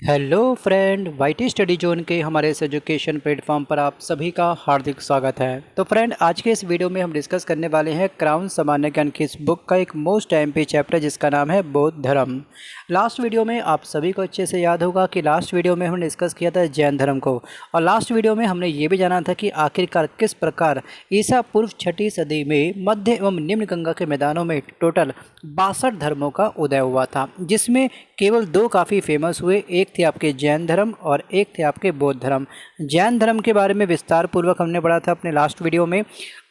Hello friend, YT study zone के हमारे इस एजुकेशन प्लेटफॉर्म पर आप सभी का हार्दिक स्वागत है। तो फ्रेंड, आज के इस वीडियो में हम डिस्कस करने वाले हैं क्राउन सामान्य ज्ञान की इस बुक का एक मोस्ट एमपी चैप्टर जिसका नाम है बौद्ध धर्म। लास्ट वीडियो में आप सभी को अच्छे से याद होगा कि लास्ट वीडियो में हमने डिस्कस किया था जैन धर्म को, और लास्ट वीडियो में हमने ये भी जाना था कि आखिरकार किस प्रकार ईसा पूर्व 6ठी सदी में मध्य एवं निम्न गंगा के मैदानों में टोटल 62 धर्मों का उदय हुआ था, जिसमें केवल 2 काफ़ी फेमस हुए। एक थे आपके जैन धर्म और एक थे आपके बौद्ध धर्म। जैन धर्म के बारे में विस्तार पूर्वक हमने पढ़ा था अपने लास्ट वीडियो में।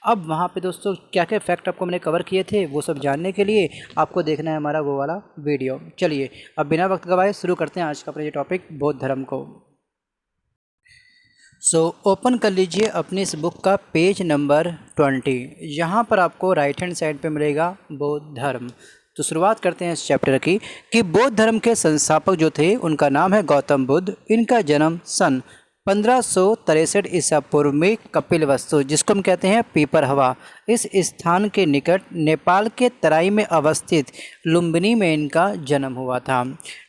अब वहाँ पे दोस्तों क्या क्या फैक्ट आपको मैंने कवर किए थे वो सब जानने के लिए आपको देखना है हमारा वो वाला वीडियो। चलिए अब बिना वक्त गवाए शुरू करते हैं आज का अपना ये टॉपिक बौद्ध धर्म को। ओपन कर लीजिए अपनी इस बुक का पेज नंबर 20। यहाँ पर आपको राइट हैंड साइड पे मिलेगा बौद्ध धर्म। तो शुरुआत करते हैं इस चैप्टर की कि बौद्ध धर्म के संस्थापक जो थे उनका नाम है गौतम बुद्ध। इनका जन्म सन 1563 ईसा पूर्व में कपिलवस्तु, जिसको हम कहते हैं पीपरहवा, इस स्थान के निकट नेपाल के तराई में अवस्थित लुम्बिनी में इनका जन्म हुआ था।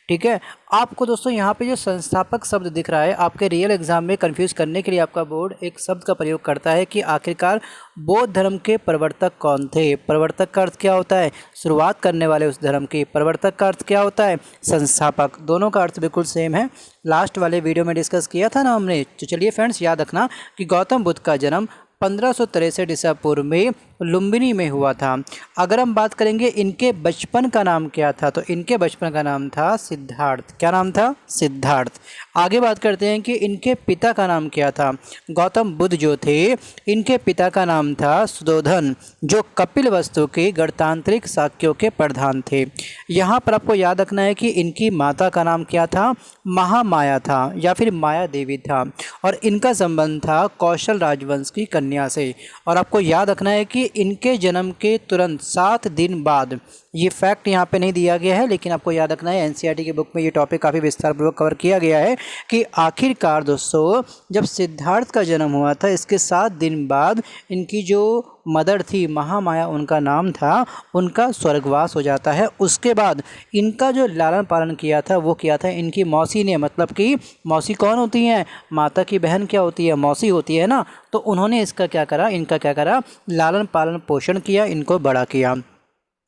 ठीक है, आपको दोस्तों यहाँ पे जो संस्थापक शब्द दिख रहा है, आपके रियल एग्जाम में कंफ्यूज करने के लिए आपका बोर्ड एक शब्द का प्रयोग करता है कि आखिरकार बौद्ध धर्म के प्रवर्तक कौन थे। प्रवर्तक का अर्थ क्या होता है? शुरुआत करने वाले उस धर्म की। प्रवर्तक का अर्थ क्या होता है? संस्थापक। दोनों का अर्थ बिल्कुल सेम है, लास्ट वाले वीडियो में डिस्कस किया था ना हमने। तो चलिए फ्रेंड्स, याद रखना कि गौतम बुद्ध का जन्म 1563 ईसा पूर्व में लुम्बिनी में हुआ था। अगर हम बात करेंगे इनके बचपन का नाम क्या था, तो इनके बचपन का नाम था सिद्धार्थ। क्या नाम था? सिद्धार्थ। आगे बात करते हैं कि इनके पिता का नाम क्या था। गौतम बुद्ध जो थे, इनके पिता का नाम था सुधोधन, जो कपिलवस्तु के गणतांत्रिक शाक्यों के प्रधान थे। यहाँ पर आपको याद रखना है कि इनकी माता का नाम क्या था? महामाया था या फिर माया देवी था, और इनका संबंध था कौशल राजवंश की कन्या से। और आपको याद रखना है कि इनके जन्म के तुरंत 7 दिन बाद, ये फैक्ट यहाँ पे नहीं दिया गया है लेकिन आपको याद रखना है, एनसीईआरटी की बुक में ये टॉपिक काफ़ी विस्तारपूर्वक कवर किया गया है कि आखिरकार दोस्तों जब सिद्धार्थ का जन्म हुआ था, इसके 7 दिन बाद इनकी जो मदर थी महामाया, उनका नाम था, उनका स्वर्गवास हो जाता है। उसके बाद इनका जो लालन पालन किया था वो किया था इनकी मौसी ने। मतलब कि मौसी कौन होती हैं? माता की बहन क्या होती है? मौसी होती है ना। तो उन्होंने इसका क्या करा? इनका क्या करा? लालन पालन पोषण किया, इनको बड़ा किया।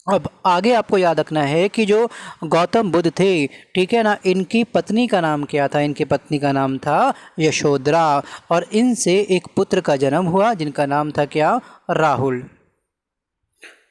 अब आगे आपको याद रखना है कि जो गौतम बुद्ध थे, ठीक है ना, इनकी पत्नी का नाम क्या था? इनकी पत्नी का नाम था यशोधरा, और इनसे एक पुत्र का जन्म हुआ जिनका नाम था क्या? राहुल।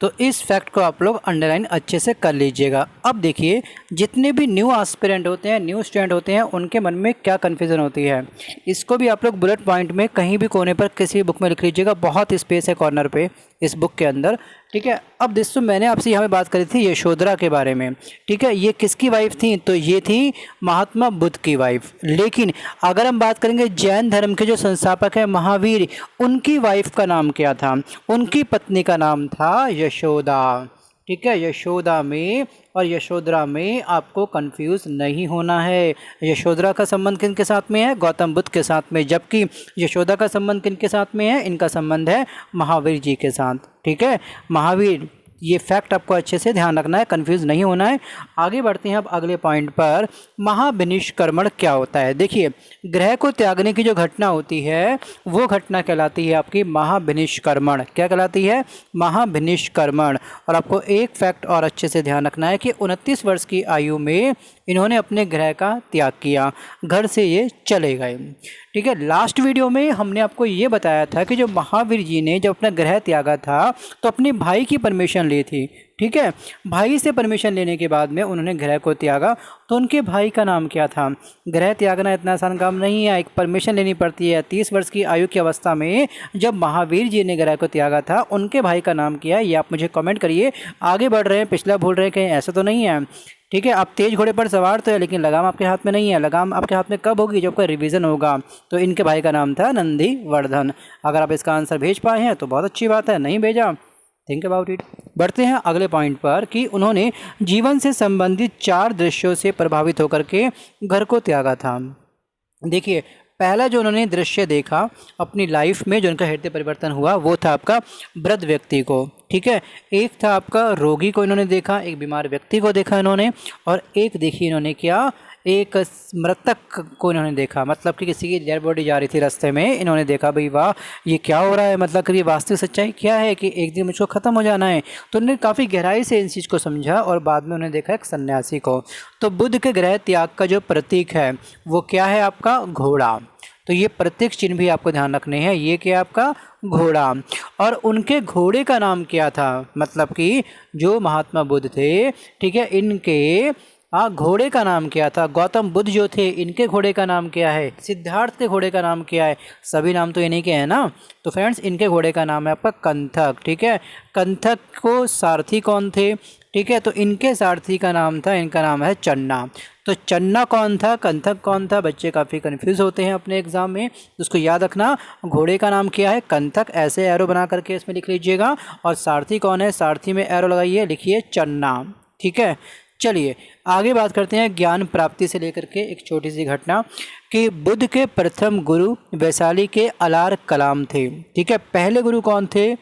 तो इस फैक्ट को आप लोग अंडरलाइन अच्छे से कर लीजिएगा। अब देखिए, जितने भी न्यू एस्पिरेंट होते हैं, न्यू स्टूडेंट होते हैं, उनके मन में क्या कन्फ्यूज़न होती है, इसको भी आप लोग बुलेट पॉइंट में कहीं भी कोने पर किसी भी बुक में लिख लीजिएगा। बहुत स्पेस है कॉर्नर पे इस बुक के अंदर। ठीक है, अब दोस्तों मैंने आपसे यहाँ पे बात करी थी यशोधरा के बारे में। ठीक है, ये किसकी वाइफ थी? तो ये थी महात्मा बुद्ध की वाइफ। लेकिन अगर हम बात करेंगे जैन धर्म के जो संस्थापक हैं महावीर, उनकी वाइफ का नाम क्या था? उनकी पत्नी का नाम था यशोदा। ठीक है, यशोदा में और यशोधरा में आपको कंफ्यूज नहीं होना है। यशोधरा का संबंध किनके साथ में है? गौतम बुद्ध के साथ में। जबकि यशोदा का संबंध किनके साथ में है? इनका संबंध है महावीर जी के साथ। ठीक है, महावीर, ये फैक्ट आपको अच्छे से ध्यान रखना है, कंफ्यूज नहीं होना है। आगे बढ़ते हैं अब अगले पॉइंट पर। महाविनिष्क्रमण क्या होता है? देखिए, ग्रह को त्यागने की जो घटना होती है वो घटना कहलाती है आपकी महाविनिष्क्रमण। क्या कहलाती है? महाविनिष्क्रमण। और आपको एक फैक्ट और अच्छे से ध्यान रखना है कि 29 वर्ष की आयु में इन्होंने अपने ग्रह का त्याग किया, घर से ये चले गए। ठीक है, लास्ट वीडियो में हमने आपको ये बताया था कि जो महावीर जी ने जब अपना ग्रह त्यागा था तो अपने भाई की परमिशन ली थी। ठीक है, भाई से परमिशन लेने के बाद में उन्होंने ग्रह को त्यागा। तो उनके भाई का नाम क्या था? ग्रह त्यागना इतना आसान काम नहीं है, एक परमिशन लेनी पड़ती है। 30 वर्ष की आयु की अवस्था में जब महावीर जी ने ग्रह को त्यागा था, उनके भाई का नाम क्या है ये आप मुझे कमेंट करिए। आगे बढ़ रहे हैं, पिछला भूल रहे हैं, कहीं ऐसा तो नहीं है। ठीक है, आप तेज घोड़े पर सवार तो है लेकिन लगाम आपके हाथ में नहीं है। लगाम आपके हाथ में कब होगी? जब कोई रिवीजन होगा। तो इनके भाई का नाम था नंदीवर्धन। अगर आप इसका आंसर भेज पाए हैं तो बहुत अच्छी बात है, नहीं भेजा थिंक अबाउट इट। बढ़ते हैं अगले पॉइंट पर कि उन्होंने जीवन से संबंधित 4 दृश्यों से प्रभावित होकर के घर को त्यागा था। देखिए, पहला जो उन्होंने दृश्य देखा अपनी लाइफ में, जो उनका हृदय परिवर्तन हुआ, वो था आपका वृद्ध व्यक्ति को। ठीक है, एक था आपका रोगी को इन्होंने देखा, एक बीमार व्यक्ति को देखा इन्होंने, और एक देखिए इन्होंने क्या, एक मृतक को इन्होंने देखा, मतलब कि किसी की डेड बॉडी जा रही थी रास्ते में, इन्होंने देखा भाई वाह ये क्या हो रहा है, मतलब कि वास्तविक सच्चाई क्या है कि एक दिन मुझको ख़त्म हो जाना है। तो उन्होंने काफ़ी गहराई से इस चीज़ को समझा और बाद में उन्होंने देखा एक सन्यासी को। तो बुद्ध के गृह त्याग का जो प्रतीक है वो क्या है, आपका घोड़ा। तो ये प्रत्येक चिन्ह भी आपको ध्यान रखने हैं। ये क्या आपका घोड़ा, और उनके घोड़े का नाम क्या था, मतलब कि जो महात्मा बुद्ध थे, ठीक है, इनके घोड़े का नाम क्या था। गौतम बुद्ध जो थे इनके घोड़े का नाम क्या है, सिद्धार्थ के घोड़े का नाम क्या है, सभी नाम तो इन्हीं के हैं ना। तो फ्रेंड्स इनके घोड़े का नाम है आपका कंथक, ठीक है। कंथक को सारथी कौन थे, ठीक है, तो इनके सारथी का नाम था, इनका नाम है चन्ना। तो चन्ना कौन था, कंथक कौन था, बच्चे काफ़ी कंफ्यूज होते हैं अपने एग्जाम में, तो उसको याद रखना। घोड़े का नाम क्या है, कंथक, ऐसे एरो बना करके इसमें लिख लीजिएगा। और सारथी कौन है, सारथी में एरो लगाइए, लिखिए चन्ना, ठीक है। चलिए आगे बात करते हैं ज्ञान प्राप्ति से लेकर के एक छोटी सी घटना कि बुद्ध के प्रथम गुरु वैशाली के अलार कलाम थे, ठीक है। पहले गुरु कौन थे,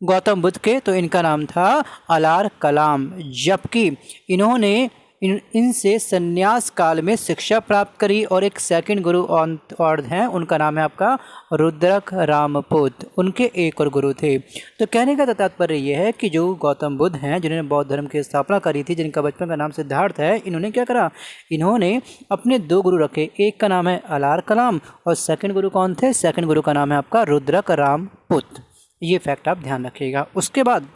गौतम बुद्ध के, तो इनका नाम था अलार कलाम, जबकि इन्होंने इनसे संन्यास काल में शिक्षा प्राप्त करी। और एक सेकंड गुरु और हैं, उनका नाम है आपका रुद्रक रामपुत, उनके एक और गुरु थे। तो कहने का तात्पर्य यह है कि जो गौतम बुद्ध हैं जिन्होंने बौद्ध धर्म की स्थापना करी थी, जिनका बचपन का नाम सिद्धार्थ है, इन्होंने क्या करा, इन्होंने अपने दो गुरु रखे, एक का नाम है अलार कलाम और सेकंड गुरु कौन थे, सेकंड गुरु का नाम है आपका रुद्रक रामपुत। ये फैक्ट आप ध्यान रखिएगा। उसके बाद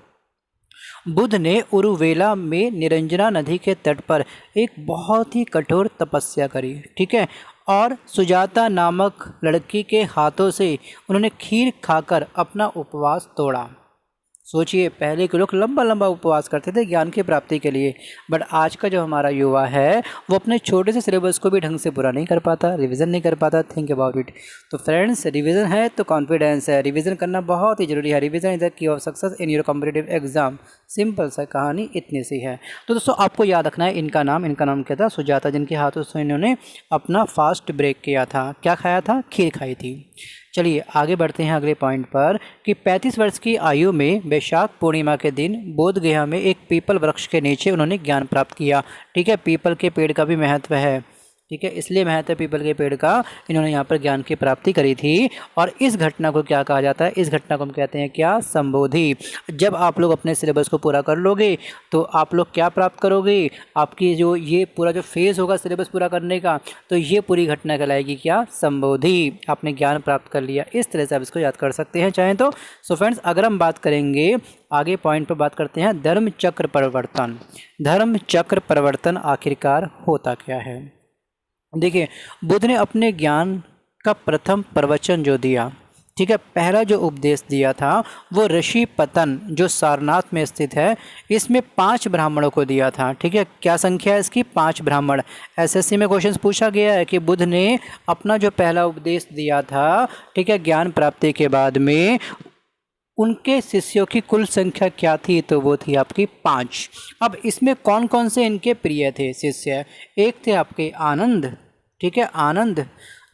बुद्ध ने उरुवेला में निरंजना नदी के तट पर एक बहुत ही कठोर तपस्या करी, ठीक है। और सुजाता नामक लड़की के हाथों से उन्होंने खीर खाकर अपना उपवास तोड़ा। सोचिए पहले के लोग लंबा लंबा उपवास करते थे ज्ञान की प्राप्ति के लिए, बट आज का जो हमारा युवा है वो अपने छोटे से सिलेबस को भी ढंग से पूरा नहीं कर पाता, रिवीजन नहीं कर पाता। Think about it. तो फ्रेंड्स रिवीजन है तो कॉन्फिडेंस है, रिवीजन करना बहुत ही जरूरी है। Revision is the key of success in your competitive exam. Simple सा कहानी इतनी सी है। तो दोस्तों आपको याद रखना है इनका नाम क्या था, सुजाता, जिनके हाथों से इन्होंने अपना फास्ट ब्रेक किया था। क्या खाया था, खीर खाई थी। चलिए आगे बढ़ते हैं अगले पॉइंट पर कि 35 वर्ष की आयु में वैशाख पूर्णिमा के दिन बोध गया में एक पीपल वृक्ष के नीचे उन्होंने ज्ञान प्राप्त किया, ठीक है। पीपल के पेड़ का भी महत्व है, ठीक है, इसलिए महत्व पीपल के पेड़ का, इन्होंने यहाँ पर ज्ञान की प्राप्ति करी थी। और इस घटना को क्या कहा जाता है, इस घटना को हम कहते हैं क्या, संबोधि। जब आप लोग अपने सिलेबस को पूरा कर लोगे तो आप लोग क्या प्राप्त करोगे, आपकी जो ये पूरा जो फेज़ होगा सिलेबस पूरा करने का, तो ये पूरी घटना कहलाएगी क्या, संबोधि। आपने ज्ञान प्राप्त कर लिया। इस तरह से आप इसको याद कर सकते हैं चाहें तो। सो फ्रेंड्स अगर हम बात करेंगे आगे पॉइंट पर बात करते हैं धर्म चक्र परिवर्तन। धर्म चक्र परिवर्तन आखिरकार होता क्या है। देखिए बुद्ध ने अपने ज्ञान का प्रथम प्रवचन जो दिया, ठीक है, पहला जो उपदेश दिया था वो ऋषि पतन जो सारनाथ में स्थित है, इसमें 5 ब्राह्मणों को दिया था, ठीक है। क्या संख्या है इसकी, 5 ब्राह्मण। एसएससी में क्वेश्चन पूछा गया है कि बुद्ध ने अपना जो पहला उपदेश दिया था, ठीक है, ज्ञान प्राप्ति के बाद में उनके शिष्यों की कुल संख्या क्या थी, तो वो थी आपकी 5। अब इसमें कौन कौन से इनके प्रिय थे शिष्य, एक थे आपके आनंद, ठीक है, आनंद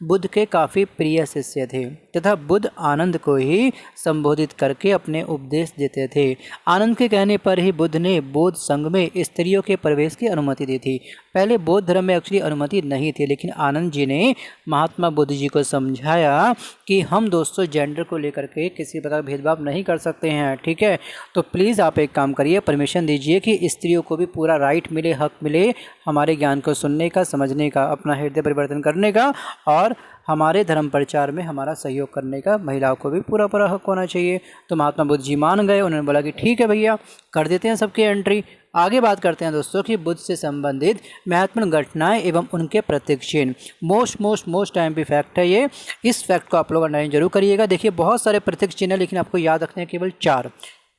बुद्ध के काफ़ी प्रिय शिष्य थे तथा बुद्ध आनंद को ही संबोधित करके अपने उपदेश देते थे। आनंद के कहने पर ही बुद्ध ने बौद्ध संघ में स्त्रियों के प्रवेश की अनुमति दी थी। पहले बौद्ध धर्म में एक्चुअली अनुमति नहीं थी, लेकिन आनंद जी ने महात्मा बुद्ध जी को समझाया कि हम दोस्तों जेंडर को लेकर के किसी प्रकार भेदभाव नहीं कर सकते हैं, ठीक है। तो प्लीज़ आप एक काम करिए, परमिशन दीजिए कि स्त्रियों को भी पूरा राइट मिले, हक मिले हमारे ज्ञान को सुनने का, समझने का, अपना हृदय परिवर्तन करने का, और हमारे धर्म प्रचार में हमारा सहयोग करने का महिलाओं को भी पूरा पूरा हक होना चाहिए। तो महात्मा बुद्ध जी मान गए, उन्होंने बोला कि ठीक है भैया कर देते हैं सबकी एंट्री। आगे बात करते हैं दोस्तों कि बुद्ध से संबंधित महत्वपूर्ण घटनाएं एवं उनके प्रत्येक चिन्ह। मोस्ट टाइम भी फैक्ट है ये, इस फैक्ट को आप लोग अंडरलाइन जरूर करिएगा। देखिए बहुत सारे प्रत्येक चिन्ह है लेकिन आपको याद रखने हैं केवल 4।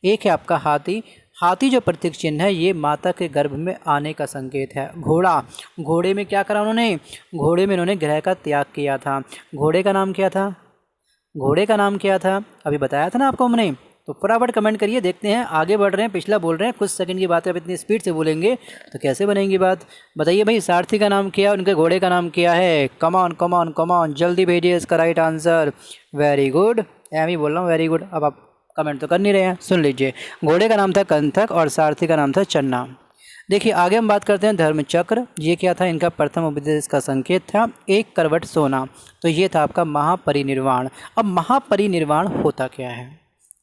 एक है आपका हाथी। हाथी जो प्रतीक चिन्ह है ये माता के गर्भ में आने का संकेत है। घोड़ा, घोड़े में क्या करा उन्होंने, घोड़े में इन्होंने ग्रह का त्याग किया था। घोड़े का नाम क्या था, घोड़े का नाम क्या था, अभी बताया था ना आपको हमने। तो फटाफट कमेंट करिए, देखते हैं आगे बढ़ रहे हैं, पिछला बोल रहे हैं, कुछ सेकंड की बात है, अब इतनी स्पीड से बोलेंगे तो कैसे बनेंगी बात। बताइए भाई सारथी का नाम क्या है, उनके घोड़े का नाम क्या है, कमान कमान कमान जल्दी भेजिए इसका राइट आंसर। वेरी गुड, एम ही बोल रहा हूँ, वेरी गुड। अब आप कमेंट तो कर नहीं रहे हैं, सुन लीजिए। घोड़े का नाम था कंथक और सारथी का नाम था चन्ना। देखिए आगे हम बात करते हैं धर्मचक्र। ये क्या था, इनका प्रथम उपदेश का संकेत था। एक करवट सोना, तो ये था आपका महापरिनिर्वाण। अब महापरिनिर्वाण होता क्या है,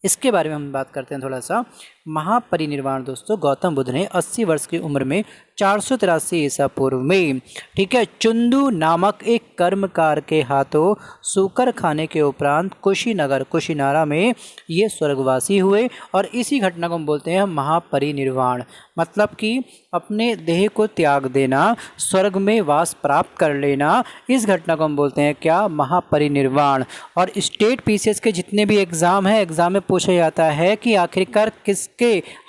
इसके बारे में हम बात करते हैं थोड़ा सा। महापरिनिर्वाण दोस्तों, गौतम बुद्ध ने 80 वर्ष की उम्र में 483 ईसा पूर्व में, ठीक है, चुंदू नामक एक कर्मकार के हाथों सूकर खाने के उपरांत कुशीनगर कुशीनारा में ये स्वर्गवासी हुए। और इसी घटना को हम बोलते हैं महापरिनिर्वाण। मतलब कि अपने देह को त्याग देना, स्वर्ग में वास प्राप्त कर लेना, इस घटना को हम बोलते हैं क्या, महापरिनिर्वाण। और स्टेट पीसीएस के जितने भी एग्ज़ाम हैं, एग्ज़ाम में पूछा जाता है कि आखिरकार किसके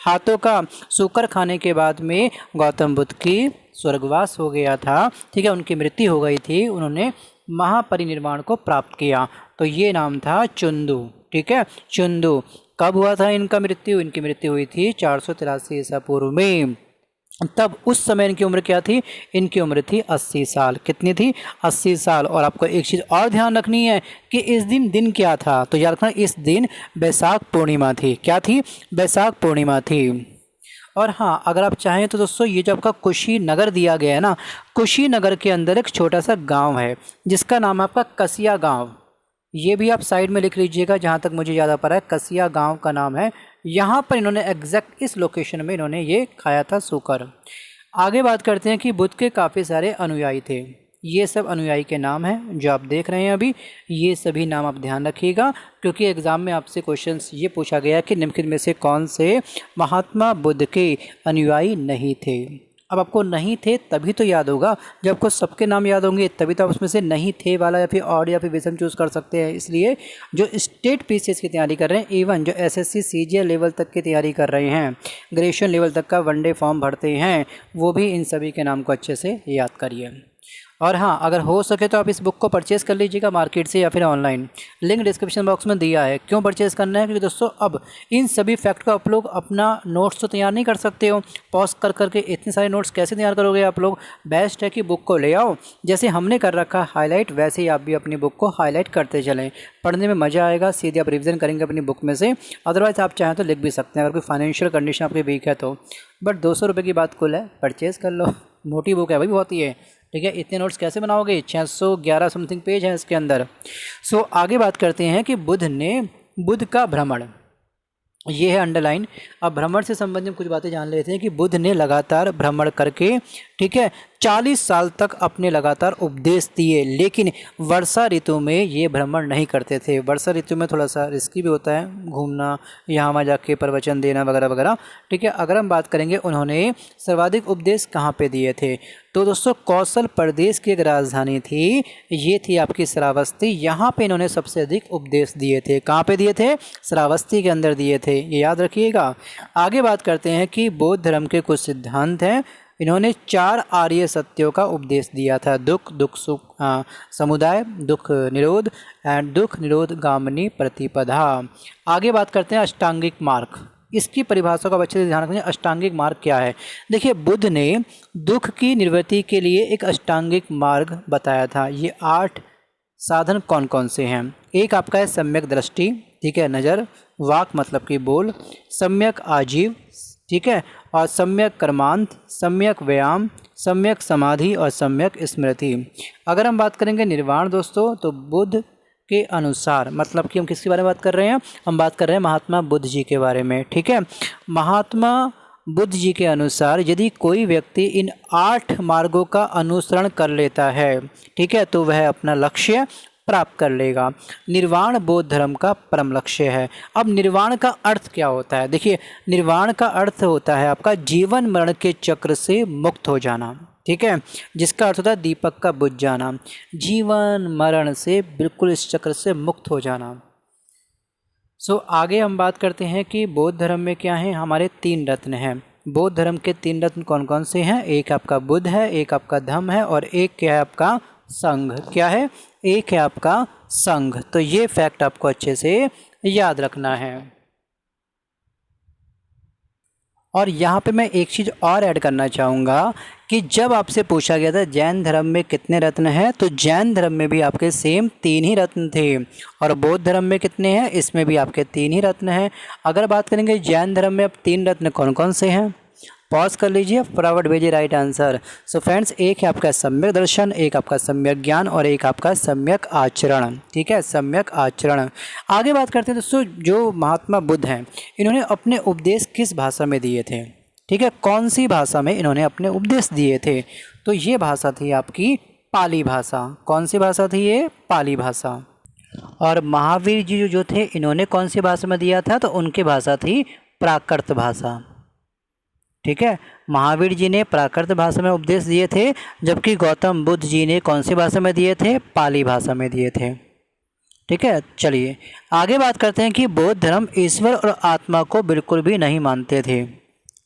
हाथों का सूकर खाने के बाद में गौतम बुद्ध की स्वर्गवास हो गया था, ठीक है, उनकी मृत्यु हो गई थी, उन्होंने महापरिनिर्वाण को प्राप्त किया। तो ये नाम था चुंदू, ठीक है, चुंदू। कब हुआ था इनका मृत्यु, इनकी मृत्यु हुई थी 483 ईसा पूर्व में। तब उस समय इनकी उम्र क्या थी, इनकी उम्र थी 80 साल। कितनी थी, 80 साल। और आपको एक चीज़ और ध्यान रखनी है कि इस दिन क्या था, तो याद रखना इस दिन बैसाख पूर्णिमा थी। क्या थी, बैसाख पूर्णिमा थी। और हाँ, अगर आप चाहें तो दोस्तों ये जो आपका कुशीनगर दिया गया है ना, कुशीनगर के अंदर एक छोटा सा गांव है जिसका नाम है आपका कसिया गांव। ये भी आप साइड में लिख लीजिएगा, जहाँ तक मुझे याद आ पा रहा है कसिया गांव का नाम है। यहाँ पर इन्होंने एग्जैक्ट इस लोकेशन में इन्होंने ये खाया था सूकर। आगे बात करते हैं कि बुद्ध के काफ़ी सारे अनुयायी थे। ये सब अनुयायी के नाम हैं जो आप देख रहे हैं अभी। ये सभी नाम आप ध्यान रखिएगा, क्योंकि एग्ज़ाम में आपसे क्वेश्चंस ये पूछा गया कि निम्नलिखित में से कौन से महात्मा बुद्ध के अनुयायी नहीं थे। अब आपको नहीं थे तभी तो याद होगा, जब आपको सबके नाम याद होंगे तभी तो आप उसमें से नहीं थे वाला या फिर और या फिर विषम चूज़ कर सकते हैं। इसलिए जो स्टेट पीसीएस की तैयारी कर रहे हैं, इवन जो एसएससी सीजीएल लेवल तक की तैयारी कर रहे हैं, ग्रेजुएशन लेवल तक का वनडे फॉर्म भरते हैं, वो भी इन सभी के नाम को अच्छे से याद करिए। और हाँ, अगर हो सके तो आप इस बुक को परचेज़ कर लीजिएगा मार्केट से या फिर ऑनलाइन, लिंक डिस्क्रिप्शन बॉक्स में दिया है। क्यों परचेज़ करना है, क्योंकि दोस्तों अब इन सभी फैक्ट को आप लोग अपना नोट्स तो तैयार नहीं कर सकते हो, पॉज कर करके इतने सारे नोट्स कैसे तैयार करोगे आप लोग। बेस्ट है कि बुक को ले आओ, जैसे हमने कर रखा हाईलाइट वैसे ही आप भी अपनी बुक को हाईलाइट करते चलें, पढ़ने में मज़ा आएगा। सीधे आप रिविज़न करेंगे अपनी बुक में से। अदरवाइज़ आप चाहें तो लिख भी सकते हैं, अगर कोई फाइनेंशियल कंडीशन आपकी वीक है तो। बट 200 रुपये की बात कुल है, परचेज़ कर लो। मोटी बुक है भाई, बहुत ही है, ठीक है। इतने नोट्स कैसे बनाओगे, 611 समथिंग पेज हैं इसके अंदर। सो आगे बात करते हैं कि बुद्ध का भ्रमण, ये है अंडरलाइन। अब भ्रमण से संबंधित कुछ बातें जान लेते हैं कि बुद्ध ने लगातार भ्रमण करके, ठीक है, 40 साल तक अपने लगातार उपदेश दिए, लेकिन वर्षा ऋतु में ये भ्रमण नहीं करते थे। वर्षा ऋतु में थोड़ा सा रिस्की भी होता है घूमना, यहाँ वहाँ जाके प्रवचन देना वगैरह वगैरह, ठीक है। अगर हम बात करेंगे उन्होंने सर्वाधिक उपदेश कहाँ पे दिए थे, तो दोस्तों कौशल प्रदेश की एक राजधानी थी, ये थी आपकी श्रावस्ती। यहाँ पे इन्होंने सबसे अधिक उपदेश दिए थे। कहाँ पे दिए थे, श्रावस्ती के अंदर दिए थे, ये याद रखिएगा। आगे बात करते हैं कि बौद्ध धर्म के कुछ सिद्धांत हैं। इन्होंने 4 आर्य सत्यों का उपदेश दिया था, दुख सुख समुदाय, दुख निरोध एंड दुख निरोध गामिनी प्रतिपदा। आगे बात करते हैं अष्टांगिक मार्ग, इसकी परिभाषा को अच्छे से ध्यान रखना। अष्टांगिक मार्ग क्या है, देखिए बुद्ध ने दुख की निवृत्ति के लिए एक अष्टांगिक मार्ग बताया था। ये 8 साधन कौन कौन से हैं, एक आपका है सम्यक दृष्टि, ठीक है, नज़र, वाक मतलब कि बोल, सम्यक आजीव, ठीक है, और सम्यक कर्मांत, सम्यक व्यायाम, सम्यक समाधि और सम्यक स्मृति। अगर हम बात करेंगे निर्वाण दोस्तों, तो बुद्ध के अनुसार, मतलब कि हम किसके बारे में बात कर रहे हैं, हम बात कर रहे हैं महात्मा बुद्ध जी के बारे में, ठीक है। महात्मा बुद्ध जी के अनुसार यदि कोई व्यक्ति इन 8 मार्गों का अनुसरण कर लेता है, ठीक है, तो वह अपना लक्ष्य प्राप्त कर लेगा। निर्वाण बौद्ध धर्म का परम लक्ष्य है। अब निर्वाण का अर्थ क्या होता है, देखिए निर्वाण का अर्थ होता है आपका जीवन मरण के चक्र से मुक्त हो जाना, ठीक है, जिसका अर्थ होता है दीपक का बुझ जाना, जीवन मरण से बिल्कुल इस चक्र से मुक्त हो जाना। सो आगे हम बात करते हैं कि बौद्ध धर्म में क्या है, हमारे 3 रत्न हैं। बौद्ध धर्म के 3 रत्न कौन कौन से हैं, एक आपका बुद्ध है, एक आपका धम्म है और एक क्या है आपका संघ। क्या है, एक है आपका संघ। तो ये फैक्ट आपको अच्छे से याद रखना है। और यहाँ पे मैं एक चीज़ और ऐड करना चाहूँगा कि जब आपसे पूछा गया था जैन धर्म में कितने रत्न हैं, तो जैन धर्म में भी आपके सेम 3 ही रत्न थे, और बौद्ध धर्म में कितने हैं, इसमें भी आपके 3 ही रत्न हैं। अगर बात करेंगे जैन धर्म में अब 3 रत्न कौन कौन से हैं, पॉज कर लीजिए, फटाफट भेजिए राइट आंसर। सो फ्रेंड्स, एक है आपका सम्यक दर्शन, एक आपका सम्यक ज्ञान और एक आपका सम्यक आचरण। ठीक है, सम्यक आचरण। आगे बात करते हैं दोस्तों, जो महात्मा बुद्ध हैं इन्होंने अपने उपदेश किस भाषा में दिए थे? ठीक है, कौन सी भाषा में इन्होंने अपने उपदेश दिए थे? तो ये भाषा थी आपकी पाली भाषा। कौन सी भाषा थी ये? पाली भाषा। और महावीर जी जो थे इन्होंने कौन सी भाषा में दिया था? तो उनकी भाषा थी प्राकृत भाषा। ठीक है, महावीर जी ने प्राकृत भाषा में उपदेश दिए थे, जबकि गौतम बुद्ध जी ने कौन सी भाषा में दिए थे? पाली भाषा में दिए थे। ठीक है, चलिए आगे बात करते हैं कि बौद्ध धर्म ईश्वर और आत्मा को बिल्कुल भी नहीं मानते थे।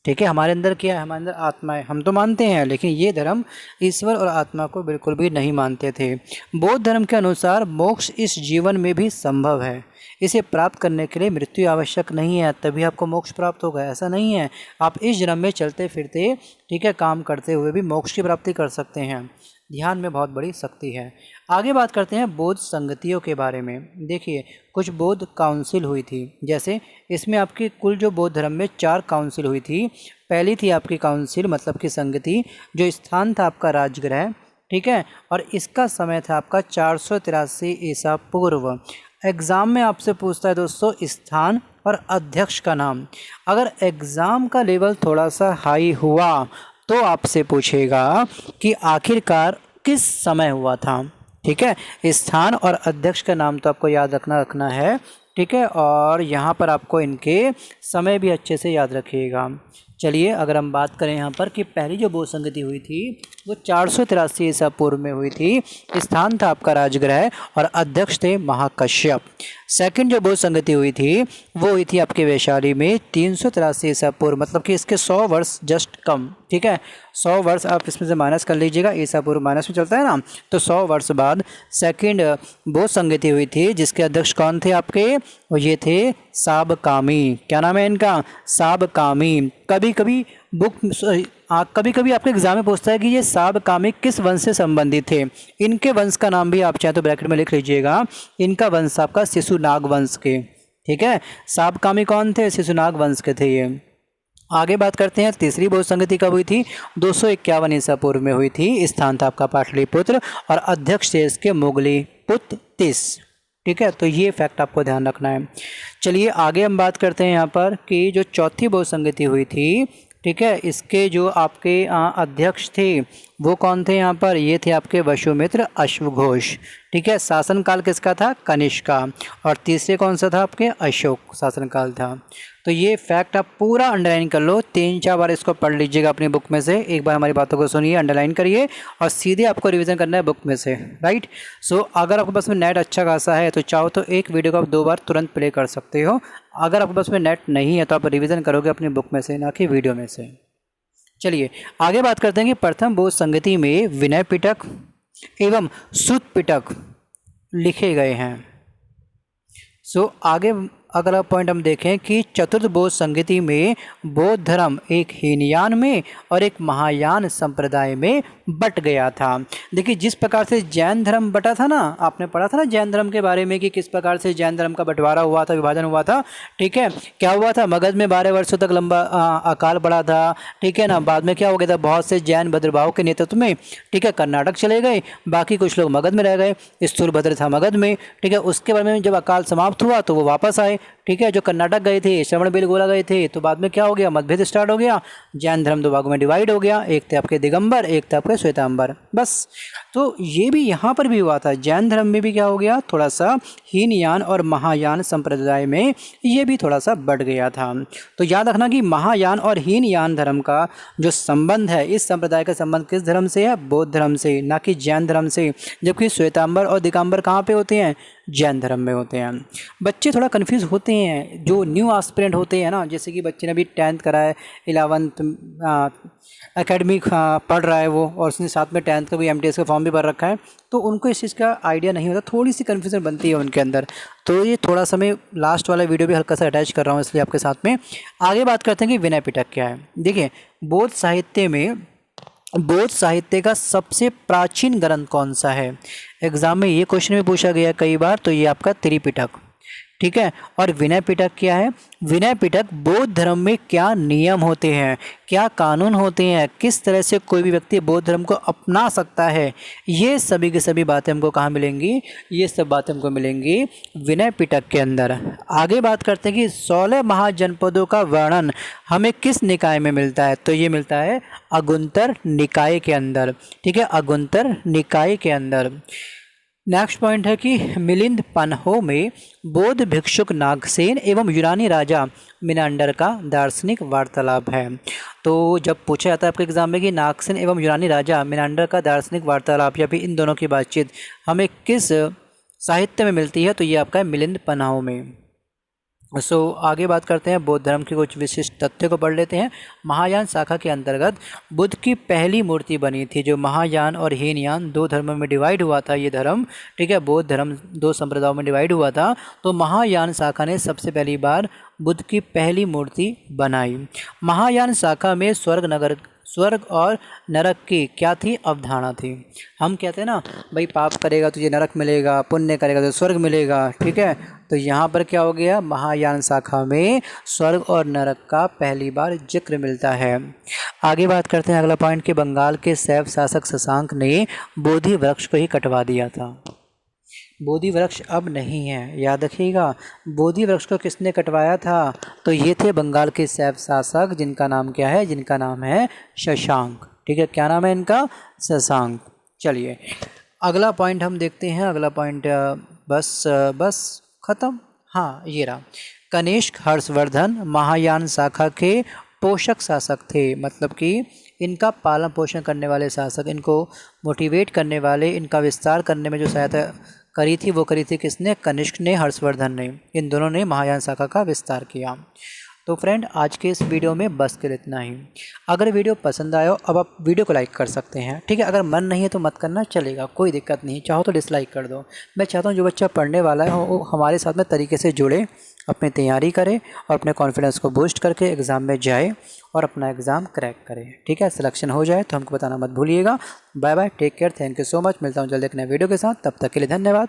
ठीक है, हमारे अंदर क्या है? हमारे अंदर आत्मा है, हम तो मानते हैं, लेकिन ये धर्म ईश्वर और आत्मा को बिल्कुल भी नहीं मानते थे। बौद्ध धर्म के अनुसार मोक्ष इस जीवन में भी संभव है। इसे प्राप्त करने के लिए मृत्यु आवश्यक नहीं है, तभी आपको मोक्ष प्राप्त होगा, ऐसा नहीं है। आप इस जन्म में चलते फिरते, ठीक है, काम करते हुए भी मोक्ष की प्राप्ति कर सकते हैं। ध्यान में बहुत बड़ी शक्ति है। आगे बात करते हैं बौद्ध संगतियों के बारे में। देखिए, कुछ बौद्ध काउंसिल हुई थी, जैसे इसमें आपकी कुल जो बौद्ध धर्म में 4 काउंसिल हुई थी। पहली थी आपकी काउंसिल मतलब कि संगति, जो स्थान था आपका राजगृह। ठीक है, और इसका समय था आपका 483 ईसा पूर्व। एग्ज़ाम में आपसे पूछता है दोस्तों स्थान और अध्यक्ष का नाम। अगर एग्ज़ाम का लेवल थोड़ा सा हाई हुआ तो आपसे पूछेगा कि आखिरकार किस समय हुआ था। ठीक है, स्थान और अध्यक्ष का नाम तो आपको याद रखना है। ठीक है, और यहाँ पर आपको इनके समय भी अच्छे से याद रखिएगा। चलिए, अगर हम बात करें यहाँ पर कि पहली जो बौद्ध संगति हुई थी वो 483 ईसा पूर्व में हुई थी। स्थान था आपका राजगृह और अध्यक्ष थे महाकश्यप। सेकंड जो बौद्ध संगति हुई थी वो हुई थी आपके वैशाली में 383 ईसा पूर्व, मतलब कि इसके 100 वर्ष जस्ट कम। ठीक है, 100 वर्ष आप इसमें से माइनस कर लीजिएगा, ईसा पूर्व माइनस में चलता है ना, तो 100 वर्ष बाद सेकंड बौद्ध संगति हुई थी, जिसके अध्यक्ष कौन थे आपके? ये थे साबकामी। क्या नाम है इनका? साबकामी। कभी कभी आपके एग्जाम में पूछता है कि ये साबकामी किस वंश से संबंधित थे। इनके वंश का नाम भी आप चाहे तो ब्रैकेट में लिख लीजिएगा। इनका वंश आपका शिशुनाग वंश के। ठीक है, साबकामी कौन थे? शिशुनाग वंश के थे ये। आगे बात करते हैं तीसरी बौद्ध संगति कब हुई थी? 251 ईसा पूर्व में हुई थी। स्थान था आपका पाटलिपुत्र और अध्यक्ष थे इसके मुगली पुत्र तिस। ठीक है, तो ये फैक्ट आपको ध्यान रखना है। चलिए आगे हम बात करते हैं यहाँ पर कि जो चौथी बौद्ध संगति हुई थी, ठीक है, इसके जो आपके अध्यक्ष थे वो कौन थे यहाँ पर? ये थे आपके वसुमित्र अश्वघोष। ठीक है, शासनकाल किसका था? कनिष्का। और तीसरे कौन सा था? आपके अशोक शासनकाल था। तो ये फैक्ट आप पूरा अंडरलाइन कर लो, 3-4 बार इसको पढ़ लीजिएगा अपनी बुक में से। एक बार हमारी बातों को सुनिए, अंडरलाइन करिए और सीधे आपको रिवीजन करना है बुक में से, राइट। सो अगर आपके पास में नेट अच्छा खासा है तो चाहो तो एक वीडियो को आप 2 बार तुरंत प्ले कर सकते हो। अगर आपके पास में नेट नहीं है तो आप रिवीजन करोगे अपनी बुक में से, ना कि वीडियो में से। चलिए आगे बात करते हैं कि प्रथम बौद्ध संगति में विनय पिटक एवं सूत पिटक लिखे गए हैं। सो आगे अगला पॉइंट हम देखें कि चतुर्थ बौद्ध संगति में बौद्ध धर्म एक हीनयान में और एक महायान संप्रदाय में बट गया था। देखिए, जिस प्रकार से जैन धर्म बटा था ना, आपने पढ़ा था ना जैन धर्म के बारे में कि किस प्रकार से जैन धर्म का बंटवारा हुआ था, विभाजन हुआ था। ठीक है, क्या हुआ था? मगध में 12 वर्षों तक लंबा अकाल पड़ा था। ठीक है ना, बाद में क्या हो गया था? बहुत से जैन भद्रभाव के नेतृत्व में, ठीक है, कर्नाटक चले गए, बाकी कुछ लोग मगध में रह गए। स्थूलभद्र था मगध में। ठीक है, उसके बारे में जब अकाल समाप्त हुआ तो वो वापस आए। ठीक है, जो कर्नाटक गए थे, श्रवणबेलगोला गए थे, तो बाद में क्या हो गया? मतभेद स्टार्ट हो गया, जैन धर्म 2 भागों में डिवाइड हो गया। एक थे आपके दिगंबर, एक थे आपके श्वेतांबर, बस। तो ये भी यहाँ पर भी हुआ था, जैन धर्म में भी क्या हो गया? थोड़ा सा हीनयान और महायान संप्रदाय में ये भी थोड़ा सा बढ़ गया था। तो याद रखना कि महायान और हीनयान धर्म का जो संबंध है, इस संप्रदाय का संबंध किस धर्म से है? बौद्ध धर्म से, ना कि जैन धर्म से। जबकि श्वेतांबर और दिगंबर कहाँ पे होते हैं? जैन धर्म में होते हैं। बच्चे थोड़ा कन्फ्यूज़ होते हैं, जो न्यू एस्पिरेंट होते हैं ना, जैसे कि बच्चे ने अभी 10th करा है, 11th एकेडमिक पढ़ रहा है वो, और उसने साथ में 10th का भी MTS का फॉर्म भी भर रखा है, तो उनको इस चीज़ का आइडिया नहीं होता, थोड़ी सी कन्फ्यूजन बनती है उनके अंदर। तो ये थोड़ा सा मैं लास्ट वाला वीडियो भी हल्का सा अटैच कर रहा हूँ इसलिए आपके साथ में। आगे बात करते हैं कि विनय पिटक क्या है। देखिए, बौद्ध साहित्य का सबसे प्राचीन ग्रंथ कौन सा है? एग्जाम में ये क्वेश्चन भी पूछा गया कई बार। तो ये आपका त्रिपिटक। ठीक है। और विनय पिटक क्या है? विनय पिटक बौद्ध धर्म में क्या नियम होते हैं, क्या कानून होते हैं, किस तरह से कोई भी व्यक्ति बौद्ध धर्म को अपना सकता है, ये सभी की सभी बातें हमको कहाँ मिलेंगी? ये सब बातें हमको मिलेंगी विनय पिटक के अंदर। आगे बात करते हैं कि 16 महाजनपदों का वर्णन हमें किस निकाय में मिलता है? तो ये मिलता है अगुंतर निकाय के अंदर, ठीक है, अगुंतर निकाय के अंदर। नेक्स्ट पॉइंट है कि मिलिंद पन्हो में बौद्ध भिक्षुक नागसेन एवं यूनानी राजा मिनांडर का दार्शनिक वार्तालाप है। तो जब पूछा जाता है आपके एग्जाम में कि नागसेन एवं यूनानी राजा मिनांडर का दार्शनिक वार्तालाप या फिर इन दोनों की बातचीत हमें किस साहित्य में मिलती है, तो ये आपका है मिलिंद पन्हो में। आगे बात करते हैं बौद्ध धर्म के कुछ विशिष्ट तथ्यों को पढ़ लेते हैं। महायान शाखा के अंतर्गत बुद्ध की पहली मूर्ति बनी थी। जो महायान और हीनयान दो धर्मों में डिवाइड हुआ था ये धर्म, ठीक है, बौद्ध धर्म दो संप्रदायों में डिवाइड हुआ था, तो महायान शाखा ने सबसे पहली बार बुद्ध की पहली मूर्ति बनाई। महायान शाखा में स्वर्ग और नरक की क्या थी? अवधारणा थी। हम कहते हैं ना भाई पाप करेगा तुझे नरक मिलेगा, पुण्य करेगा तो स्वर्ग मिलेगा, ठीक है, तो यहाँ पर क्या हो गया? महायान शाखा में स्वर्ग और नरक का पहली बार जिक्र मिलता है। आगे बात करते हैं अगला पॉइंट कि बंगाल के शैव शासक शशांक ने बोधि वृक्ष को ही कटवा दिया था। बोधि वृक्ष अब नहीं है, याद रखिएगा। बोधि वृक्ष को किसने कटवाया था? तो ये थे बंगाल के शैव शासक, जिनका नाम क्या है? जिनका नाम है शशांक, ठीक है, क्या नाम है इनका? शशांक। चलिए अगला पॉइंट हम देखते हैं। अगला पॉइंट बस ख़त्म। हाँ ये रहा, कनिष्क हर्षवर्धन महायान शाखा के पोषक शासक थे, मतलब कि इनका पालन पोषण करने वाले शासक, इनको मोटिवेट करने वाले, इनका विस्तार करने में जो सहायता करी थी वो करी थी किसने? कनिष्क ने, हर्षवर्धन ने। इन दोनों ने महायान शाखा का विस्तार किया। तो फ्रेंड आज के इस वीडियो में बस कर इतना ही। अगर वीडियो पसंद आया हो अब आप वीडियो को लाइक कर सकते हैं, ठीक है, अगर मन नहीं है तो मत करना, चलेगा, कोई दिक्कत नहीं, चाहो तो डिसलाइक कर दो। मैं चाहता हूँ जो बच्चा पढ़ने वाला है वो हमारे साथ में तरीके से जुड़े, अपनी तैयारी करे और अपने कॉन्फिडेंस को बूस्ट करके एग्ज़ाम में जाए और अपना एग्ज़ाम क्रैक करे, ठीक है, सिलेक्शन हो जाए तो हमको बताना मत भूलिएगा। Bye bye, take care, thank you so much. मिलता हूँ जल्दी एक नए वीडियो के साथ, तब तक के लिए धन्यवाद।